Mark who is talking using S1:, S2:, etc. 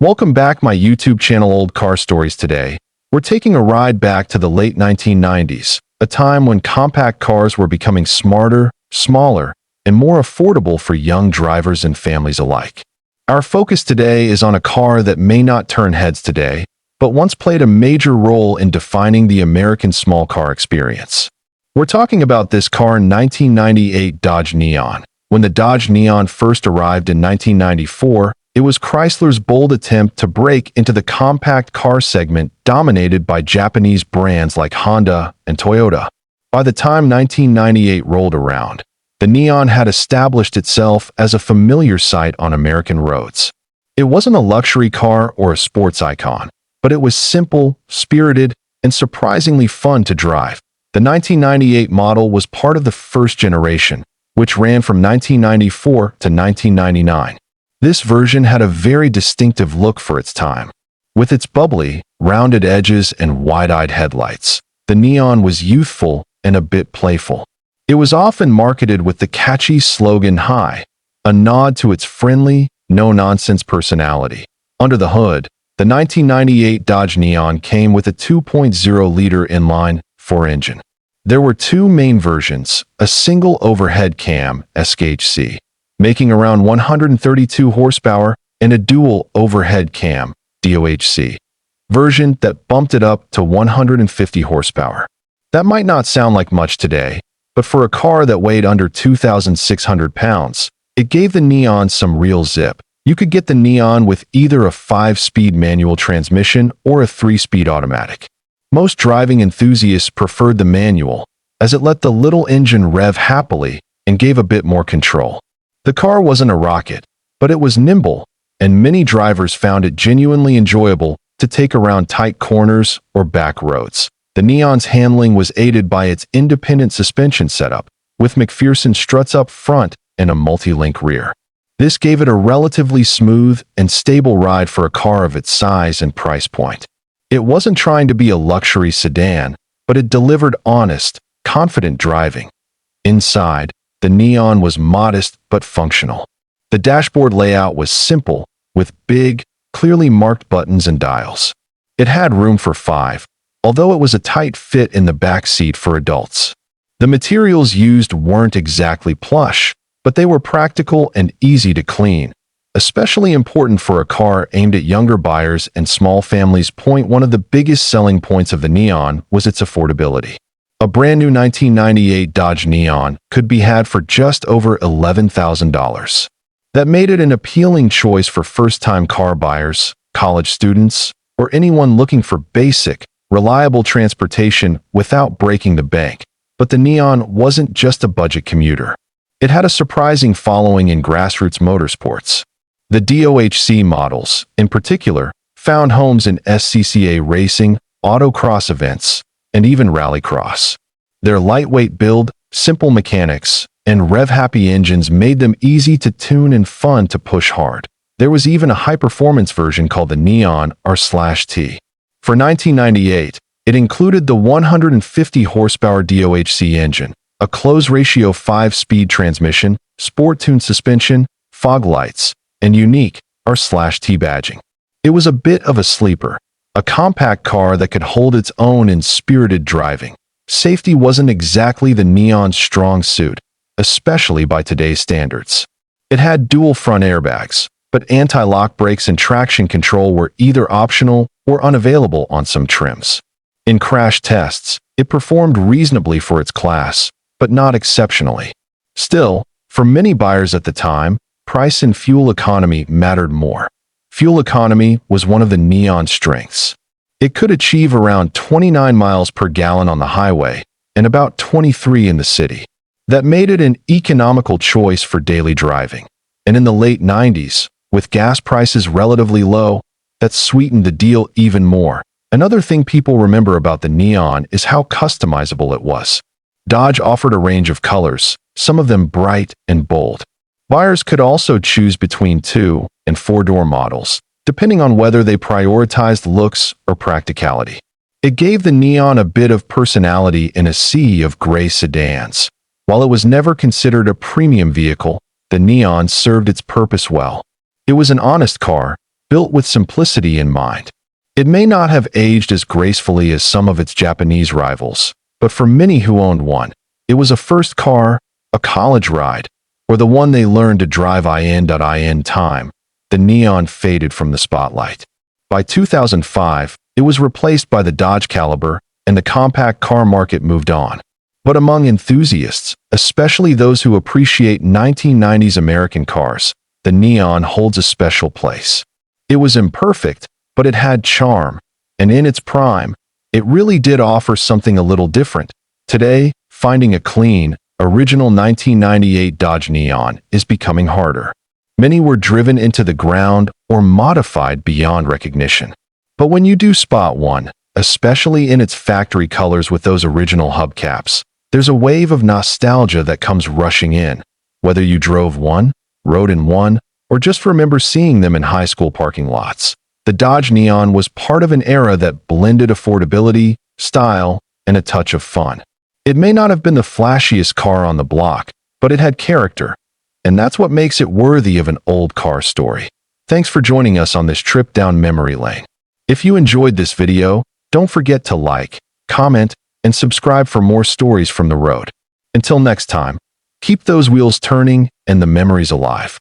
S1: Welcome back my YouTube channel Old Car Stories. Today, we're taking a ride back to the late 1990s, a time when compact cars were becoming smarter, smaller, and more affordable for young drivers and families alike. Our focus today is on a car that may not turn heads today, but once played a major role in defining the American small car experience. We're talking about this car, 1998 Dodge Neon. When the Dodge Neon first arrived in 1994, it was Chrysler's bold attempt to break into the compact car segment dominated by Japanese brands like Honda and Toyota. By the time 1998 rolled around, the Neon had established itself as a familiar sight on American roads. It wasn't a luxury car or a sports icon, but it was simple, spirited, and surprisingly fun to drive. The 1998 model was part of the first generation, which ran from 1994 to 1999. This version had a very distinctive look for its time. With its bubbly, rounded edges and wide-eyed headlights, the Neon was youthful and a bit playful. It was often marketed with the catchy slogan "Hi," a nod to its friendly, no-nonsense personality. Under the hood, the 1998 Dodge Neon came with a 2.0-liter inline-4 engine. There were two main versions, a single overhead cam SCCA, making around 132 horsepower, and a dual overhead cam DOHC version that bumped it up to 150 horsepower. That might not sound like much today, but for a car that weighed under 2,600 pounds, it gave the Neon some real zip. You could get the Neon with either a 5-speed manual transmission or a 3-speed automatic. Most driving enthusiasts preferred the manual, as it let the little engine rev happily and gave a bit more control. The car wasn't a rocket, but it was nimble, and many drivers found it genuinely enjoyable to take around tight corners or back roads. The Neon's handling was aided by its independent suspension setup, with McPherson struts up front and a multi-link rear. This gave it a relatively smooth and stable ride for a car of its size and price point. It wasn't trying to be a luxury sedan, but it delivered honest, confident driving. Inside, the Neon was modest but functional. The dashboard layout was simple, with big, clearly marked buttons and dials. It had room for 5, although it was a tight fit in the back seat for adults. The materials used weren't exactly plush, but they were practical and easy to clean, especially important for a car aimed at younger buyers and small families. One of the biggest selling points of the Neon was its affordability. A brand new 1998 Dodge Neon could be had for just over $11,000. That made it an appealing choice for first-time car buyers, college students, or anyone looking for basic, reliable transportation without breaking the bank. But the Neon wasn't just a budget commuter. It had a surprising following in grassroots motorsports. The DOHC models, in particular, found homes in SCCA racing, autocross events, and even rallycross. Their lightweight build, simple mechanics, and rev-happy engines made them easy to tune and fun to push hard. There was even a high-performance version called the Neon R/T. For 1998, it included the 150-horsepower DOHC engine, a close-ratio 5-speed transmission, sport-tuned suspension, fog lights, and unique R/T badging. It was a bit of a sleeper, a compact car that could hold its own in spirited driving. Safety wasn't exactly the Neon's strong suit, especially by today's standards. It had dual front airbags, but anti-lock brakes and traction control were either optional or unavailable on some trims. In crash tests, it performed reasonably for its class, but not exceptionally. Still, for many buyers at the time, price and fuel economy mattered more. Fuel economy was one of the Neon's strengths. It could achieve around 29 miles per gallon on the highway and about 23 in the city. That made it an economical choice for daily driving. And in the late 90s, with gas prices relatively low, that sweetened the deal even more. Another thing people remember about the Neon is how customizable it was. Dodge offered a range of colors, some of them bright and bold. Buyers could also choose between 2- and 4-door models, depending on whether they prioritized looks or practicality. It gave the Neon a bit of personality in a sea of gray sedans. While it was never considered a premium vehicle, the Neon served its purpose well. It was an honest car, built with simplicity in mind. It may not have aged as gracefully as some of its Japanese rivals, but for many who owned one, it was a first car, a college ride, or the one they learned to drive in time. The Neon faded from the spotlight. By 2005, it was replaced by the Dodge Caliber, and the compact car market moved on. But among enthusiasts, especially those who appreciate 1990s American cars, the Neon holds a special place. It was imperfect, but it had charm, and in its prime, it really did offer something a little different. Today, finding a clean, original 1998 Dodge Neon is becoming harder. Many were driven into the ground or modified beyond recognition. But when you do spot one, especially in its factory colors with those original hubcaps, there's a wave of nostalgia that comes rushing in. Whether you drove one, rode in one, or just remember seeing them in high school parking lots, the Dodge Neon was part of an era that blended affordability, style, and a touch of fun. It may not have been the flashiest car on the block, but it had character, and that's what makes it worthy of an old car story. Thanks for joining us on this trip down memory lane. If you enjoyed this video, don't forget to like, comment, and subscribe for more stories from the road. Until next time, keep those wheels turning and the memories alive.